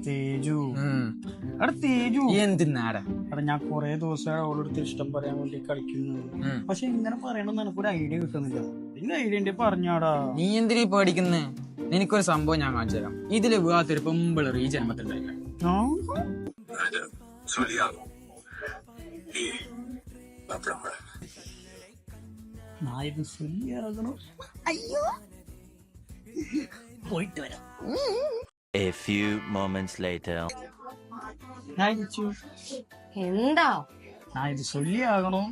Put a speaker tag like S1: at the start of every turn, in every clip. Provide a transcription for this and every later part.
S1: തേജു എടാ തേജു
S2: എന്തിനാടാ
S1: എടാ ഞാൻ കൊറേ ദിവസമായി അവളെടുത്ത് ഇഷ്ടം പറയാൻ വേണ്ടി കളിക്കുന്നു. പക്ഷെ ഇങ്ങനെ പറയണമെന്ന് എനിക്കൊരു ഐഡിയ കിട്ടുന്നില്ല. നിന്റെ ഐഡിയ എന്റെ പറഞ്ഞാടാ.
S2: നീ എന്തിനീ പേടിക്കുന്നേ? എനിക്കൊരു സംഭവം ഞാൻ കാണിച്ചു തരാം. ഇതില് വിവാഹത്തിന് പെമ്പിളർ ഈ ജന്മത്തിലുണ്ടായില്ല.
S1: നായത് ശരിയാകണം. അയ്യോ പോയിട്ട് വരാം.
S3: A few moments later.
S4: എന്താ
S1: നായത് ശരിയാകണോ?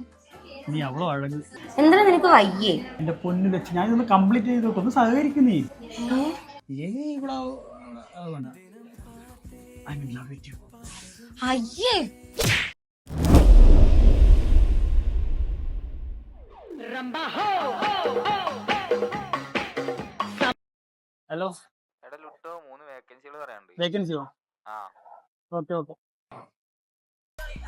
S1: നീ അവളോ അഴക്.
S4: എന്താ നിനക്ക് വയ്യേ?
S1: എന്റെ പൊന്നു വെച്ച് ഞാൻ ഇതൊന്ന് കംപ്ലീറ്റ് ചെയ്തോട്ടെ, ഒന്ന് സഹകരിക്കുന്നേ. ഇവിടെ വേണ്ട. I love you.
S4: അയ്യേ
S1: ഹലോ വേക്കൻസിയോ? Okay okay.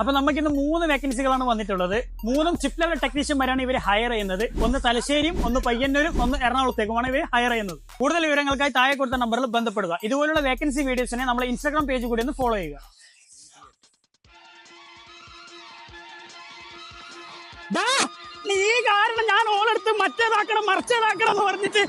S1: അപ്പൊ നമുക്കിന്ന് 3 വേക്കൻസികളാണ് വന്നിട്ടുള്ളത്. 3 ചിപ്പ് ലെവൽ ടെക്നീഷ്യന്മാരാണ് ഇവർ ഹയർ ചെയ്യുന്നത്. ഒന്ന് തലശ്ശേരിയും, ഒന്ന് പയ്യന്നൂരും, ഒന്ന് എറണാകുളത്തേക്കുമാണ് ഇവർ ഹയർ ചെയ്യുന്നത്. കൂടുതൽ വിവരങ്ങൾക്കായി താഴെ കൊടുത്ത നമ്പറിൽ ബന്ധപ്പെടുക. ഇതുപോലുള്ള വേക്കൻസി വീഡിയോസിനെ നമ്മളെ ഇൻസ്റ്റാഗ്രാം പേജ് കൂടി ഒന്ന് ഫോളോ ചെയ്യുക. നീ കാരണം ഞാൻ ഓളെടുത്ത് മറ്റേതാക്കണം മറിച്ചേതാക്കണം എന്ന് പറഞ്ഞിട്ട്